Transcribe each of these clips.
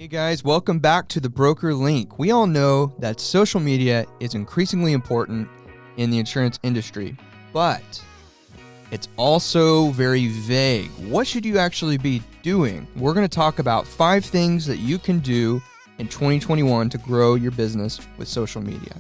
Hey guys, welcome back to the Broker Link. We all know that social media is increasingly important in the insurance industry, but it's also very vague. What should you actually be doing? We're going to talk about 5 things that you can do in 2021 to grow your business with social media.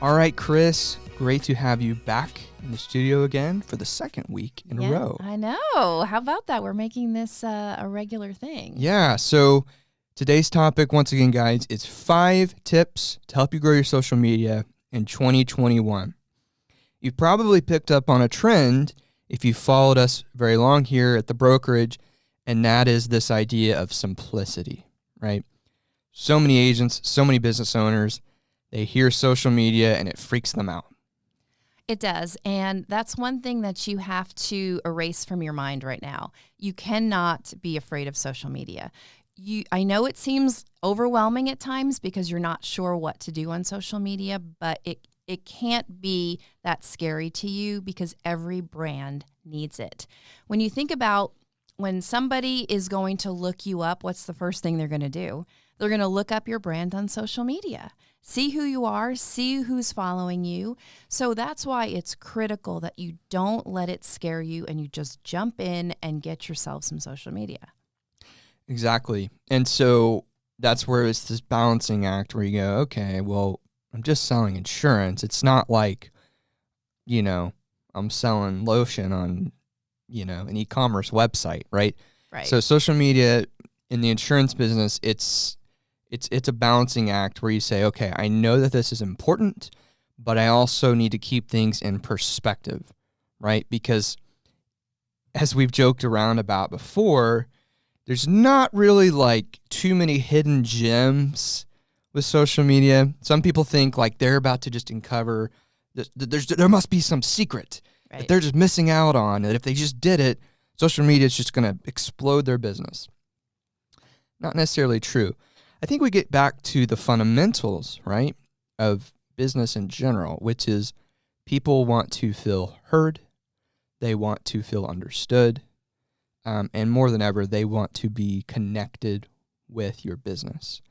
All right, Chris, great to have you back in the studio again for the second week in a row. I know. How about that? We're making this a regular thing. Yeah, so today's topic, once again, guys, is 5 tips to help you grow your social media in 2021. You've probably picked up on a trend if you followed us very long here at the brokerage, and that is this idea of simplicity, right? So many agents, so many business owners, they hear social media and it freaks them out. It does. And that's one thing that you have to erase from your mind right now. You cannot be afraid of social media. I know it seems overwhelming at times because you're not sure what to do on social media, but it can't be that scary to you because every brand needs it. When you think about when somebody is going to look you up, what's the first thing they're going to do? They're going to look up your brand on social media, see who you are, see who's following you. So that's why it's critical that you don't let it scare you and you just jump in and get yourself some social media. Exactly. And so that's where it's this balancing act where you go, okay, well, I'm just selling insurance. It's not like, I'm selling lotion on, an e-commerce website, right? Right. So social media in the insurance business, it's a balancing act where you say, okay, I know that this is important, but I also need to keep things in perspective, right? Because as we've joked around about before, there's not really like too many hidden gems with social media. Some people think like they're about to just uncover there must be some secret that they're just missing out on, that if they just did it, social media is just going to explode their business. Not necessarily true. I think we get back to the fundamentals, right, of business in general, which is people want to feel heard, they want to feel understood, and more than ever, they want to be connected with your business.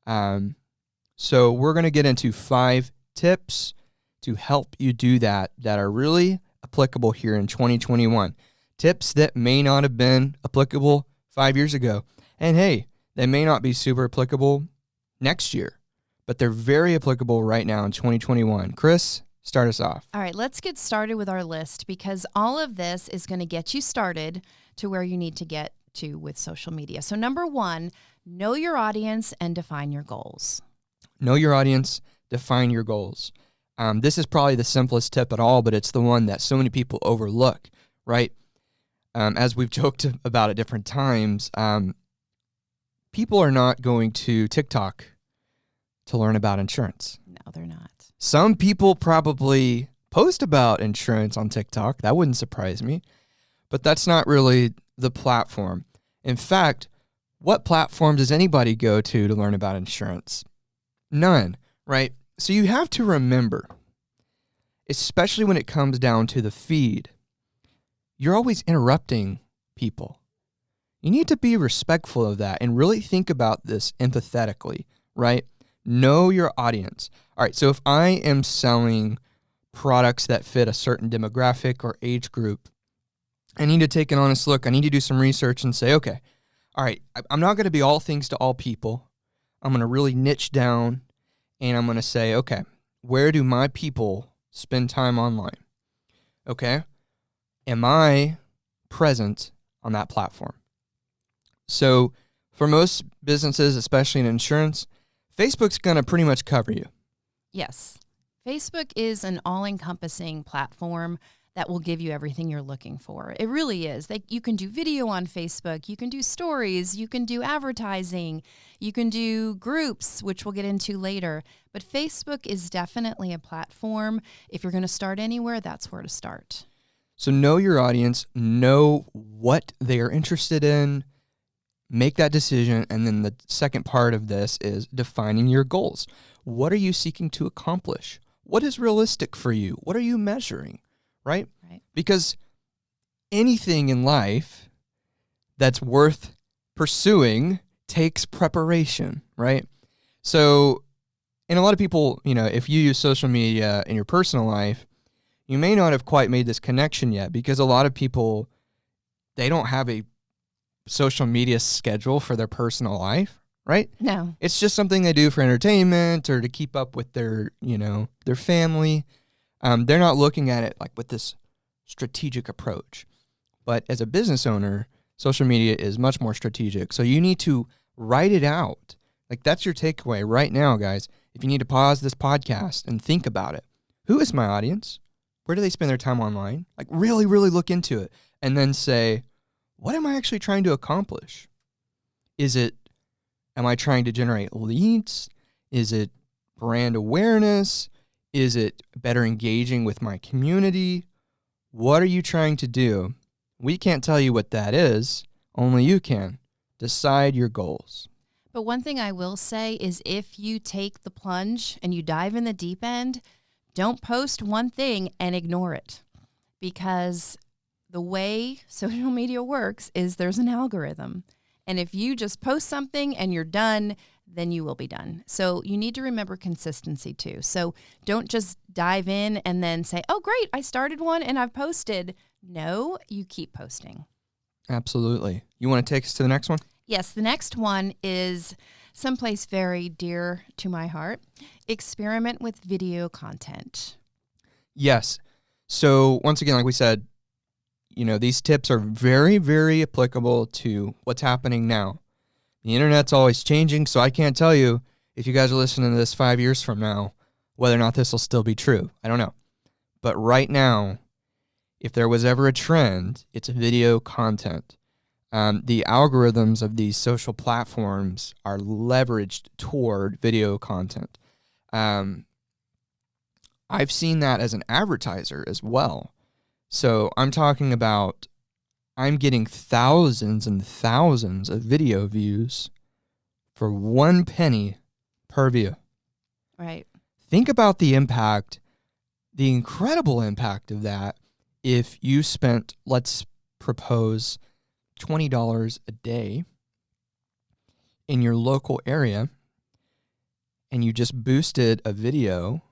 So we're going to get into 5 tips to help you do that are really applicable here in 2021. Tips that may not have been applicable 5 years ago. And hey, they may not be super applicable next year, but they're very applicable right now in 2021. Chris, start us off. All right, let's get started with our list because all of this is going to get you started to where you need to get to with social media. So number 1, know your audience and define your goals. Know your audience, define your goals. This is probably the simplest tip at all, but it's the one that so many people overlook, right? As we've joked about at different times, people are not going to TikTok to learn about insurance. No, they're not. Some people probably post about insurance on TikTok. That wouldn't surprise me. But that's not really the platform. In fact, what platform does anybody go to learn about insurance? None, right? So you have to remember, especially when it comes down to the feed, you're always interrupting people. You need to be respectful of that and really think about this empathetically, right? Know your audience. All right, so if I am selling products that fit a certain demographic or age group, I need to take an honest look. I need to do some research and say, okay, all right, I'm not going to be all things to all people. I'm going to really niche down and I'm going to say, okay, where do my people spend time online? Okay, am I present on that platform? So for most businesses, especially in insurance, Facebook's going to pretty much cover you. Yes. Facebook is an all-encompassing platform that will give you everything you're looking for. It really is. You can do video on Facebook. You can do stories. You can do advertising. You can do groups, which we'll get into later. But Facebook is definitely a platform. If you're going to start anywhere, that's where to start. So know your audience, know what they are interested in, make that decision. And then the second part of this is defining your goals. What are you seeking to accomplish? What is realistic for you? What are you measuring? Right? Right. Because anything in life that's worth pursuing takes preparation, right? So, and a lot of people, if you use social media in your personal life, you may not have quite made this connection yet, because a lot of people, they don't have a social media schedule for their personal life, right? No. It's just something they do for entertainment or to keep up with their family. They're not looking at it like with this strategic approach. But as a business owner, social media is much more strategic. So you need to write it out. Like, that's your takeaway right now, guys. If you need to pause this podcast and think about it, who is my audience? Where do they spend their time online? Like, really, really look into it. And then say, what am I actually trying to accomplish? Am I trying to generate leads? Is it brand awareness? Is it better engaging with my community? What are you trying to do? We can't tell you what that is. Only you can. Decide your goals. But one thing I will say is, if you take the plunge and you dive in the deep end, don't post one thing and ignore it. Because the way social media works is there's an algorithm. And if you just post something and you're done, then you will be done. So you need to remember consistency too. So don't just dive in and then say, oh, great, I started one and I've posted. No, you keep posting. Absolutely. You want to take us to the next one? Yes, the next one is someplace very dear to my heart. Experiment with video content. Yes. So once again, like we said, these tips are very, very applicable to what's happening now. The internet's always changing, so I can't tell you if you guys are listening to this 5 years from now, whether or not this will still be true. I don't know. But right now, if there was ever a trend, it's video content. The algorithms of these social platforms are leveraged toward video content. I've seen that as an advertiser as well. So I'm talking about, I'm getting thousands and thousands of video views for 1 penny per view. Right. Think about the impact, the incredible impact of that if you spent, let's propose, $20 a day in your local area, and you just boosted a video,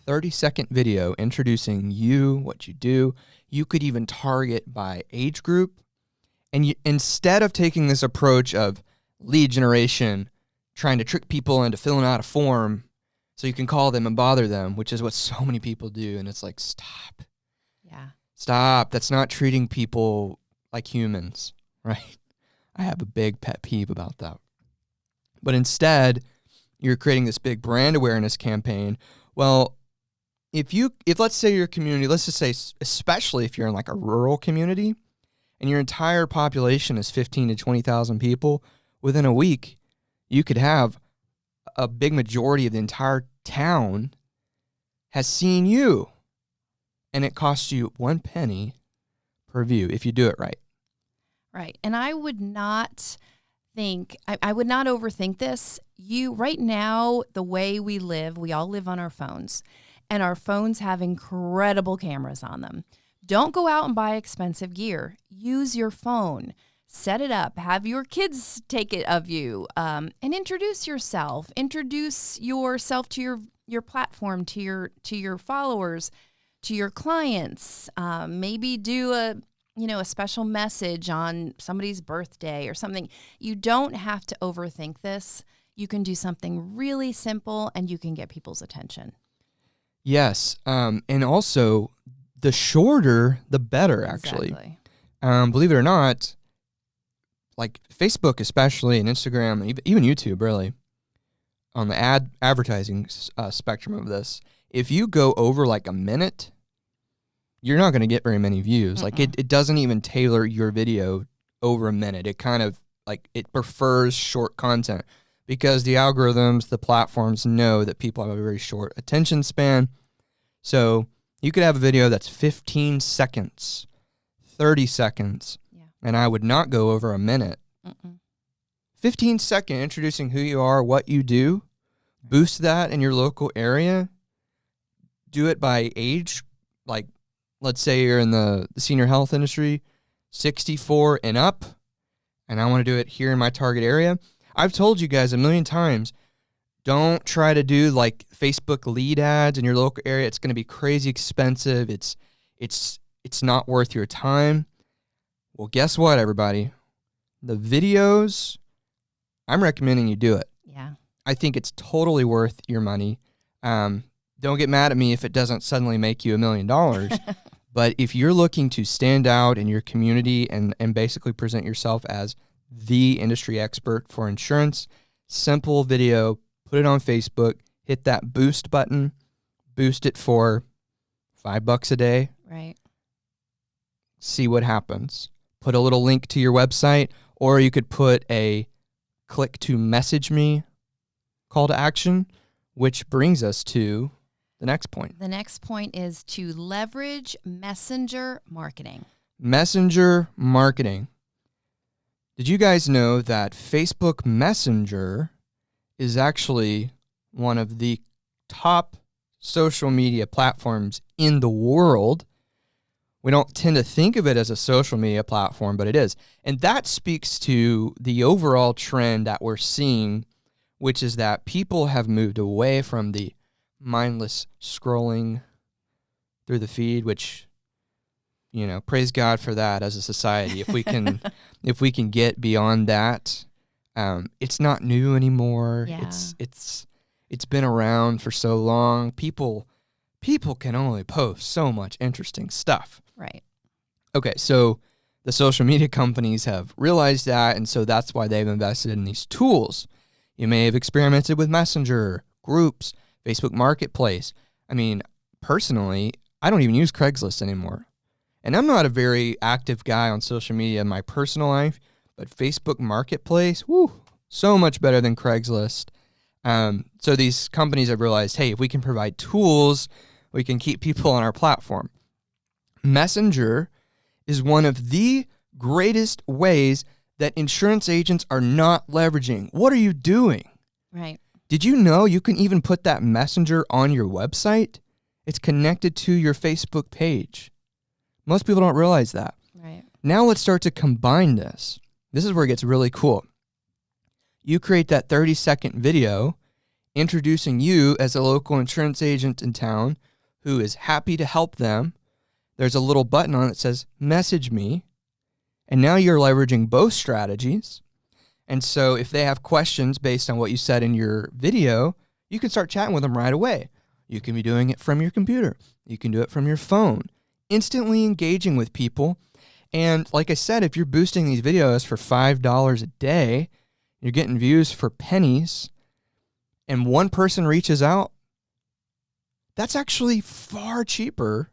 30-second video introducing you, what you do. You could even target by age group. And you, instead of taking this approach of lead generation, trying to trick people into filling out a form so you can call them and bother them, which is what so many people do. And it's like, stop. Yeah. Stop. That's not treating people like humans, right? I have a big pet peeve about that. But instead, you're creating this big brand awareness campaign. Well, if let's say your community, let's just say, especially if you're in like a rural community and your entire population is 15 to 20,000 people, within a week, you could have a big majority of the entire town has seen you, and it costs you 1 penny per view if you do it right. Right. And I would not overthink this. Right now, the way we live, we all live on our phones, and our phones have incredible cameras on them. Don't go out and buy expensive gear. Use your phone. Set it up. Have your kids take it of you, and introduce yourself. Introduce yourself to your platform, to your followers, to your clients. Maybe do a special message on somebody's birthday or something. You don't have to overthink this. You can do something really simple, and you can get people's attention. Yes, and also the shorter, the better. Actually, Exactly. Believe it or not, like Facebook especially, and Instagram, and even YouTube, really, on the advertising spectrum of this, if you go over like a minute, you're not going to get very many views. Like it doesn't even tailor your video over a minute. It kind of like, it prefers short content because the algorithms, the platforms know that people have a very short attention span. So you could have a video that's 15 seconds, 30 seconds, and I would not go over a minute. 15-second introducing who you are, what you do, boost that in your local area, do it by age, like let's say you're in the senior health industry, 64 and up, and I want to do it here in my target area. I've told you guys a million times, don't try to do like Facebook lead ads in your local area. It's going to be crazy expensive. It's not worth your time. Well, guess what, everybody? The videos, I'm recommending you do it. Yeah. I think it's totally worth your money. Don't get mad at me if it doesn't suddenly make you $1 million. But if you're looking to stand out in your community and basically present yourself as the industry expert for insurance, simple video, put it on Facebook, hit that boost button, boost it for $5 a day. Right. See what happens. Put a little link to your website, or you could put a click to message me call to action, which brings us to the next point. The next point is to leverage messenger marketing. Messenger marketing. Did you guys know that Facebook Messenger is actually one of the top social media platforms in the world? We don't tend to think of it as a social media platform, but it is. And that speaks to the overall trend that we're seeing, which is that people have moved away from the mindless scrolling through the feed, which, you know, praise God for that as a society. If we can, if we can get beyond that, it's not new anymore. Yeah. It's been around for so long. People can only post so much interesting stuff. Right. Okay, so the social media companies have realized that, and so that's why they've invested in these tools. You may have experimented with Messenger, groups, Facebook Marketplace. I mean, personally, I don't even use Craigslist anymore. And I'm not a very active guy on social media in my personal life, but Facebook Marketplace, whoo, so much better than Craigslist. So these companies have realized, hey, if we can provide tools, we can keep people on our platform. Messenger is one of the greatest ways that insurance agents are not leveraging. What are you doing? Right. Did you know you can even put that messenger on your website? It's connected to your Facebook page. Most people don't realize that. Right. Now let's start to combine this. This is where it gets really cool. You create that 30-second video introducing you as a local insurance agent in town who is happy to help them. There's a little button on it that says, message me. And now you're leveraging both strategies. And so if they have questions based on what you said in your video, you can start chatting with them right away. You can be doing it from your computer. You can do it from your phone, instantly engaging with people. And like I said, if you're boosting these videos for $5 a day, you're getting views for pennies, and one person reaches out, that's actually far cheaper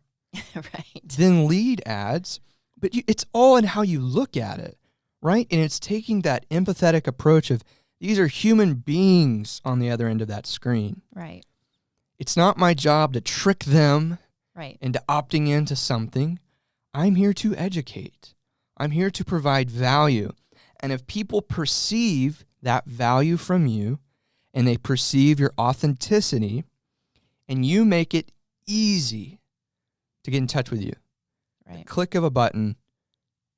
Right. than lead ads. But it's all in how you look at it, right? And it's taking that empathetic approach of these are human beings on the other end of that screen. Right. It's not my job to trick them Right. into opting into something. I'm here to educate. I'm here to provide value. And if people perceive that value from you and they perceive your authenticity and you make it easy to get in touch with you, Right. click of a button,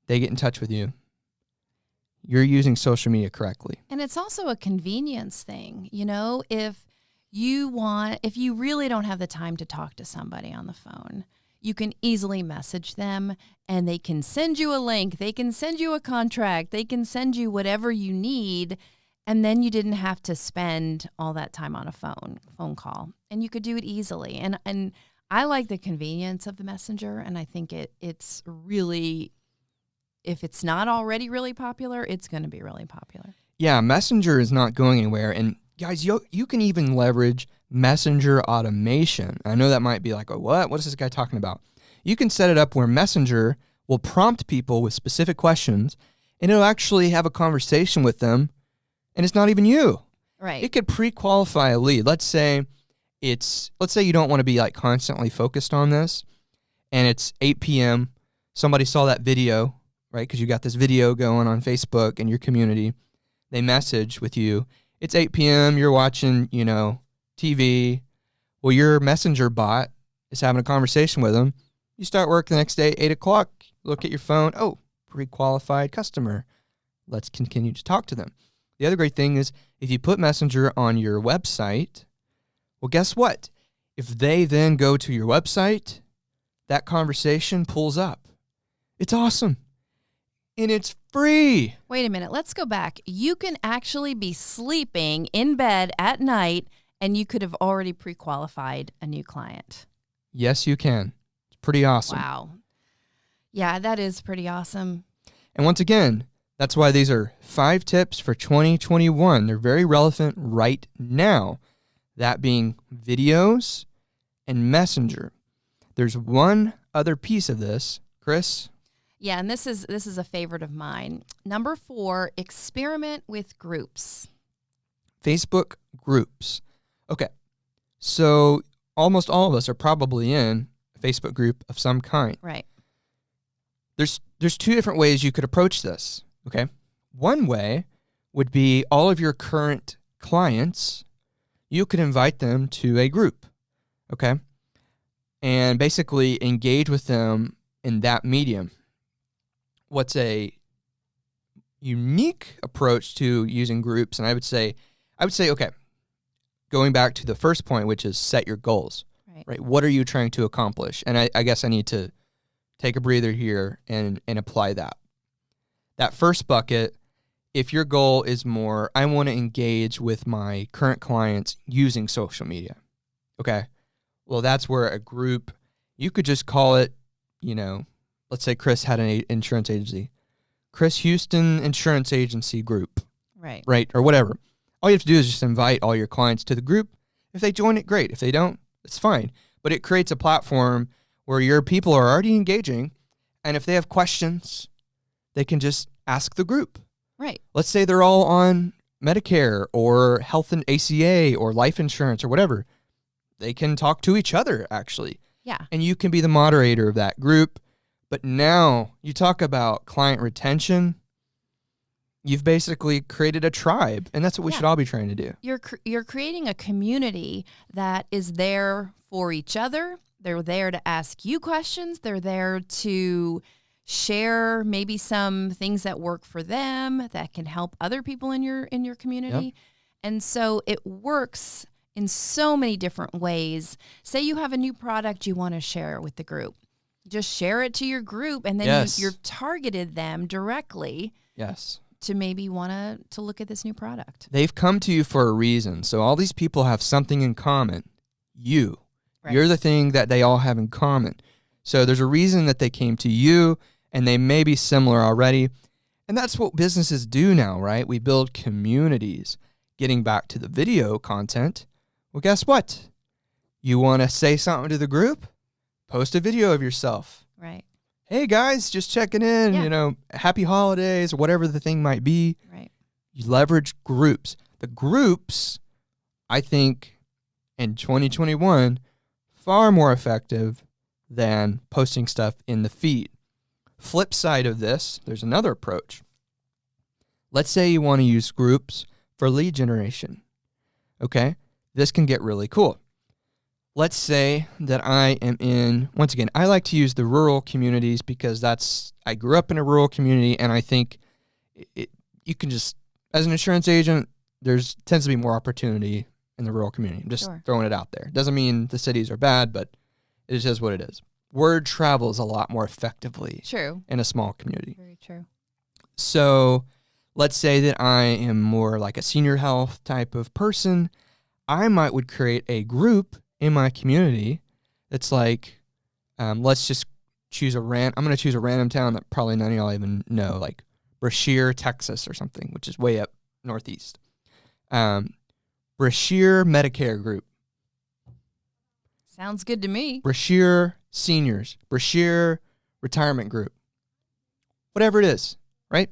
they get in touch with you. You're using social media correctly. And it's also a convenience thing. You know, if you really don't have the time to talk to somebody on the phone, you can easily message them and they can send you a link. They can send you a contract. They can send you whatever you need. And then you didn't have to spend all that time on a phone call, and you could do it easily. And I like the convenience of the messenger. And I think it's really, if it's not already really popular, it's going to be really popular. Yeah, Messenger is not going anywhere. And guys, you can even leverage Messenger automation. I know that might be like, what? What is this guy talking about? You can set it up where Messenger will prompt people with specific questions, and it'll actually have a conversation with them, and it's not even you. Right. It could pre-qualify a lead. Let's say you don't want to be like constantly focused on this, and it's 8 p.m. Somebody saw that video, right? Because you got this video going on Facebook in your community. They message with you. It's 8 p.m. You're watching, TV. Well, your messenger bot is having a conversation with them. You start work the next day, 8 o'clock. Look at your phone. Oh, pre-qualified customer. let's continue to talk to them. The other great thing is if you put Messenger on your website, well, guess what? If they then go to your website, that conversation pulls up. It's awesome. And it's free. Wait a minute. Let's go back. You can actually be sleeping in bed at night and you could have already pre-qualified a new client. Yes, you can. It's pretty awesome. Wow. Yeah, that is pretty awesome. And once again, that's why these are 5 tips for 2021. They're very relevant right now. That being videos and Messenger. There's one other piece of this, Chris. Yeah, and this is a favorite of mine. Number 4, experiment with groups. Facebook groups. Okay, so almost all of us are probably in a Facebook group of some kind. Right. There's 2 different ways you could approach this, okay? One way would be all of your current clients, you could invite them to a group, okay? And basically engage with them in that medium. What's a unique approach to using groups, and I would say, okay, going back to the first point, which is set your goals, right? What are you trying to accomplish? And I guess I need to take a breather here and apply that. That first bucket, if your goal is more, I want to engage with my current clients using social media, okay? Well, that's where a group, you could just call it, let's say Chris had an insurance agency. Chris Houston Insurance Agency Group. Right? Or whatever. All you have to do is just invite all your clients to the group. If they join it, great. If they don't, it's fine. But it creates a platform where your people are already engaging, and if they have questions, they can just ask the group. Right. Let's say they're all on Medicare or health and ACA or life insurance or whatever. They can talk to each other, actually. Yeah. And you can be the moderator of that group. But now you talk about client retention. You've basically created a tribe, and that's what we should all be trying to do. You're creating a community that is there for each other. They're there to ask you questions. They're there to share maybe some things that work for them that can help other people in your community. Yep. And so it works in so many different ways. Say you have a new product you want to share with the group. Just share it to your group, and then you've targeted them directly. Yes. To maybe want to look at this new product. They've come to you for a reason. So all these people have something in common. You. Right. You're the thing that they all have in common. So there's a reason that they came to you, and they may be similar already. And that's what businesses do now, right? We build communities. Getting back to the video content, well, guess what? You want to say something to the group? Post a video of yourself. Right. Hey guys, just checking in, happy holidays or whatever the thing might be. Right. You leverage groups. The groups, I think, in 2021, far more effective than posting stuff in the feed. Flip side of this, there's another approach. Let's say you want to use groups for lead generation. Okay? This can get really cool. Let's say that I am in, once again, I like to use the rural communities because I grew up in a rural community, and I think you can just, as an insurance agent, tends to be more opportunity in the rural community. I'm just throwing it out there. Doesn't mean the cities are bad, but it is just what it is. Word travels a lot more effectively in a small community. Very true. So let's say that I am more like a senior health type of person. I would create a group in my community that's like, let's just choose I'm going to choose a random town that probably none of y'all even know, like Brashear, Texas or something, which is way up northeast. Brashear Medicare group. Sounds good to me. Brashear Seniors. Brashear Retirement group. Whatever it is, right?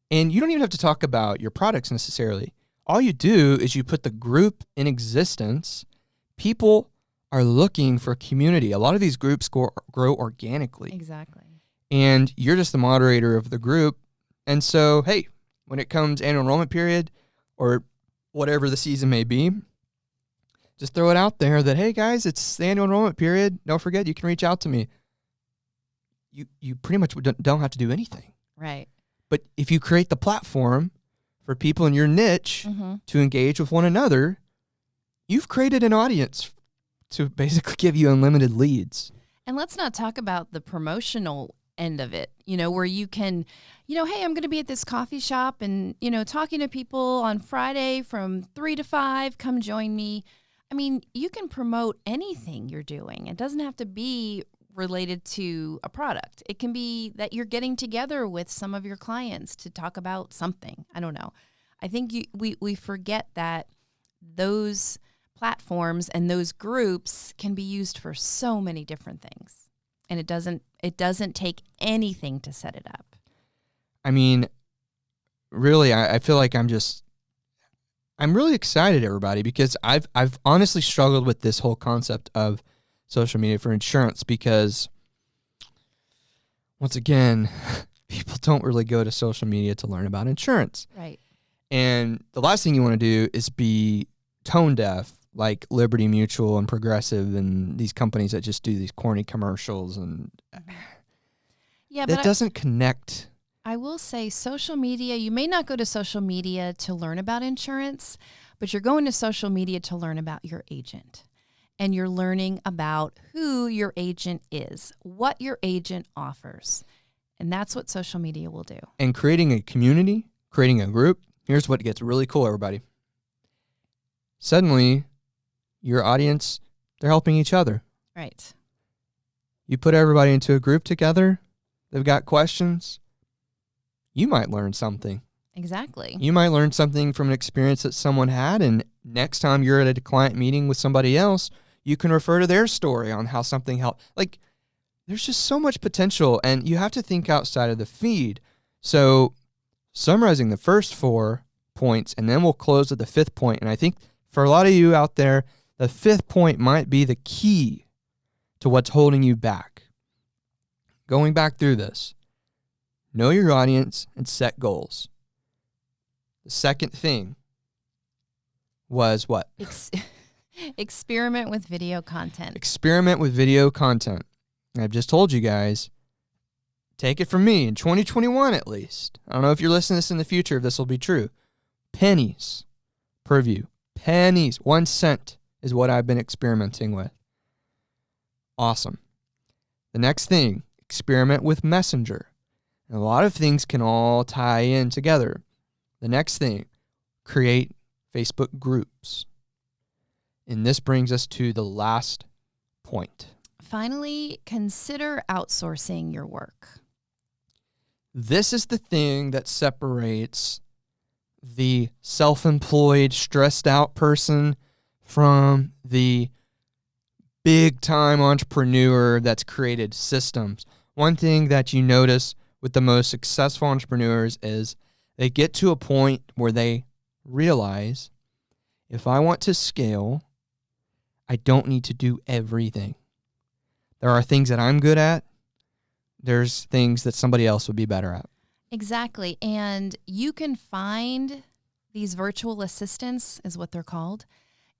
And you don't even have to talk about your products necessarily. All you do is you put the group in existence. People are looking for community. A lot of these groups grow organically. Exactly. And you're just the moderator of the group. And so, hey, when it comes annual enrollment period or whatever the season may be, just throw it out there that, hey, guys, it's the annual enrollment period. Don't forget, you can reach out to me. You pretty much don't have to do anything. Right. But if you create the platform for people in your niche to engage with one another, you've created an audience to basically give you unlimited leads. And let's not talk about the promotional end of it, where you can, hey, I'm going to be at this coffee shop and, talking to people on Friday from 3 to 5, come join me. I mean, you can promote anything you're doing. It doesn't have to be related to a product. It can be that you're getting together with some of your clients to talk about something. I don't know. I think we forget that those platforms and those groups can be used for so many different things. And it doesn't take anything to set it up. I mean, really, I feel like I'm really excited, everybody, because I've honestly struggled with this whole concept of social media for insurance because, once again, people don't really go to social media to learn about insurance. Right. And the last thing you want to do is be tone deaf, like Liberty Mutual and Progressive and these companies that just do these corny commercials. And that doesn't connect. I will say social media, you may not go to social media to learn about insurance, but you're going to social media to learn about your agent. And you're learning about who your agent is, what your agent offers. And that's what social media will do. And creating a community, creating a group, here's what gets really cool, everybody. Suddenly, your audience, they're helping each other. Right. You put everybody into a group together, they've got questions, you might learn something. Exactly. You might learn something from an experience that someone had, and next time you're at a client meeting with somebody else, you can refer to their story on how something helped. Like, there's just so much potential, and you have to think outside of the feed. So, summarizing the first 4 points, and then we'll close with the 5th point. And I think for a lot of you out there, the 5th point might be the key to what's holding you back. Going back through this, know your audience and set goals. The second thing was what? Experiment with video content. Experiment with video content. I've just told you guys, take it from me, in 2021 at least. I don't know if you're listening to this in the future, if this will be true. Pennies per view. Pennies. 1 cent is what I've been experimenting with. Awesome. The next thing, experiment with Messenger. And a lot of things can all tie in together. The next thing, create Facebook groups. And this brings us to the last point. Finally, consider outsourcing your work. This is the thing that separates the self-employed, stressed out person from the big-time entrepreneur that's created systems. One thing that you notice with the most successful entrepreneurs is they get to a point where they realize, if I want to scale, I don't need to do everything. There are things that I'm good at. There's things that somebody else would be better at. Exactly. And you can find these virtual assistants, is what they're called,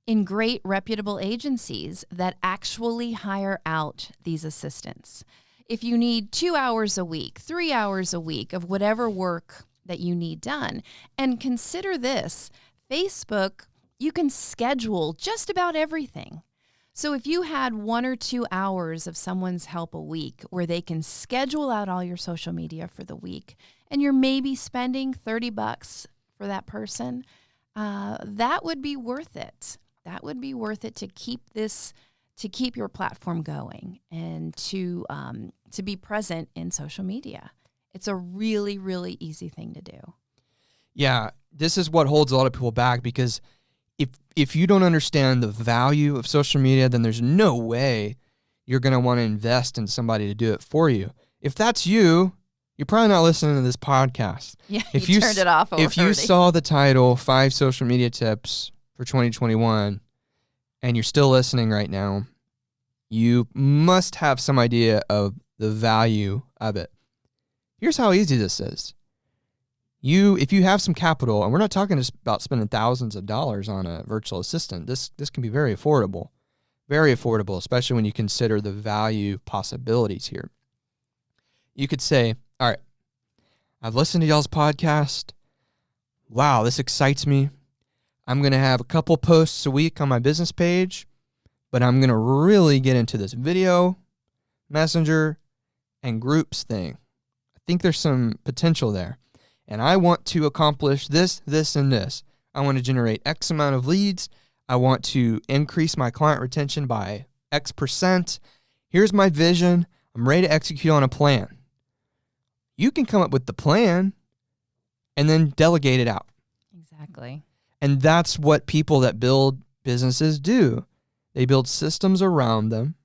in great reputable agencies that actually hire out these assistants. If you need 2 hours a week, 3 hours a week of whatever work that you need done, and consider this, Facebook, you can schedule just about everything. So if you had 1 or 2 hours of someone's help a week where they can schedule out all your social media for the week, and you're maybe spending $30 for that person, that would be worth it. That would be worth it to keep your platform going and to be present in social media. It's a really, really easy thing to do. Yeah, this is what holds a lot of people back, because if you don't understand the value of social media, then there's no way you're going to want to invest in somebody to do it for you. If that's you, you're probably not listening to this podcast. Yeah, if you turned it off already. If you saw the title, 5 Social Media Tips for 2021, and you're still listening right now, you must have some idea of the value of it. Here's how easy this is. If you have some capital, and we're not talking just about spending thousands of dollars on a virtual assistant, this can be very affordable, especially when you consider the value possibilities here. You could say, all right, I've listened to y'all's podcast. Wow, this excites me. I'm going to have a couple posts a week on my business page, but I'm going to really get into this video, messenger, and groups thing. I think there's some potential there. And I want to accomplish this, and this. I want to generate X amount of leads. I want to increase my client retention by X percent. Here's my vision. I'm ready to execute on a plan. You can come up with the plan and then delegate it out. Exactly. And that's what people that build businesses do. They build systems around them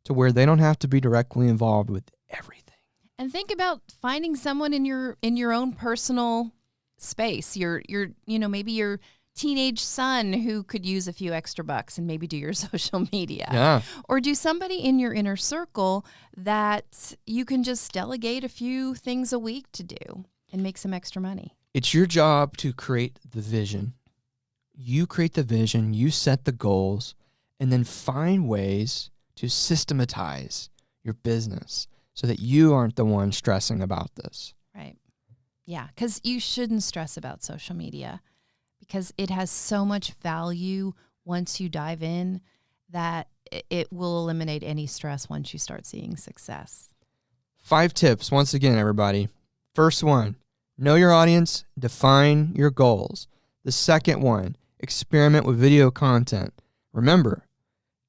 to where they don't have to be directly involved with everything. And think about finding someone in your own personal space. Maybe your teenage son who could use a few extra bucks and maybe do your social media. Yeah. Or do somebody in your inner circle that you can just delegate a few things a week to do and make some extra money. It's your job to create the vision. You create the vision, you set the goals, and then find ways to systematize your business so that you aren't the one stressing about this. Right. Yeah, because you shouldn't stress about social media because it has so much value once you dive in that it will eliminate any stress once you start seeing success. 5 tips, once again, everybody. First one, know your audience, define your goals. The second one, experiment with video content. Remember,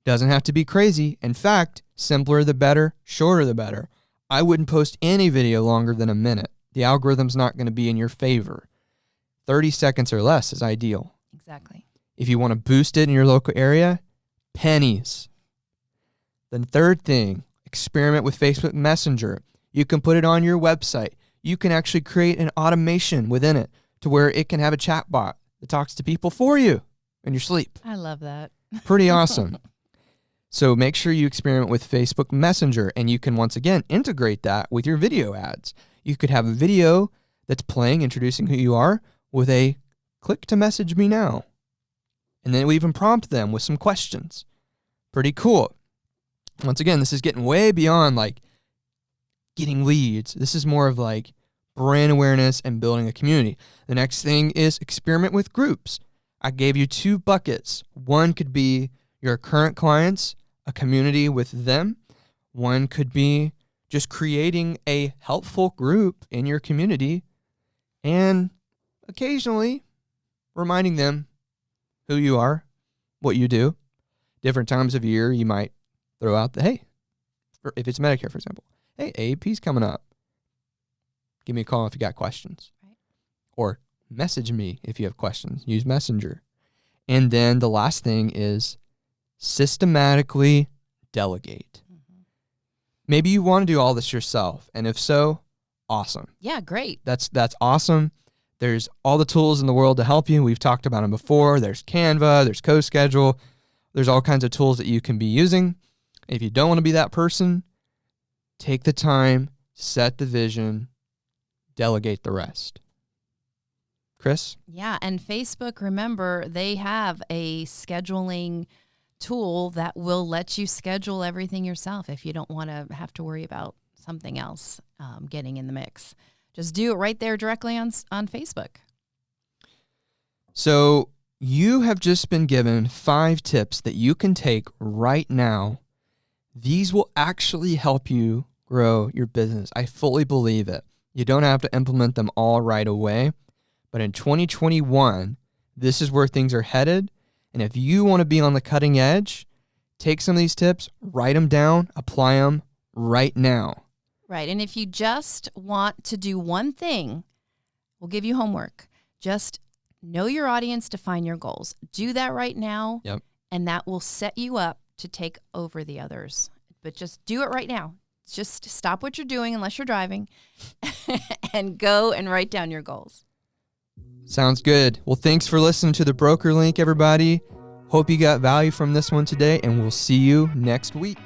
doesn't have to be crazy. In fact, simpler the better, shorter the better. I wouldn't post any video longer than a minute. The algorithm's not going to be in your favor. 30 seconds or less is ideal. Exactly. If you want to boost it in your local area, pennies. Then third thing, experiment with Facebook Messenger. You can put it on your website. You can actually create an automation within it to where it can have a chat bot that talks to people for you in your sleep. I love that. Pretty awesome. So make sure you experiment with Facebook Messenger, and you can once again integrate that with your video ads. You could have a video that's playing, introducing who you are, with a click to message me now. And then we even prompt them with some questions. Pretty cool. Once again, this is getting way beyond like getting leads. This is more of like brand awareness and building a community. The next thing is experiment with groups. I gave you 2 buckets. One could be your current clients, a community with them. One could be just creating a helpful group in your community and occasionally reminding them who you are, what you do. Different times of year, you might throw out the, hey, if it's Medicare, for example, hey, AAP's coming up. Give me a call if you got questions. Right. Or message me if you have questions. Use Messenger. And then the last thing is systematically delegate. Mm-hmm. Maybe you want to do all this yourself. And if so, awesome. Yeah, great. That's awesome. There's all the tools in the world to help you. We've talked about them before. There's Canva, there's CoSchedule. There's all kinds of tools that you can be using. If you don't want to be that person, take the time, set the vision, delegate the rest. Chris? Yeah, and Facebook, remember, they have a scheduling tool that will let you schedule everything yourself if you don't want to have to worry about something else getting in the mix. Just do it right there directly on Facebook. So you have just been given 5 tips that you can take right now. These will actually help you grow your business. I fully believe it. You don't have to implement them all right away. But in 2021, this is where things are headed. And if you want to be on the cutting edge, take some of these tips, write them down, apply them right now. Right. And if you just want to do one thing, we'll give you homework. Just know your audience, define your goals. Do that right now. Yep. And that will set you up to take over the others. But just do it right now. Just stop what you're doing unless you're driving and go and write down your goals. Sounds good. Well, thanks for listening to the Broker Link, everybody. Hope you got value from this one today, and we'll see you next week.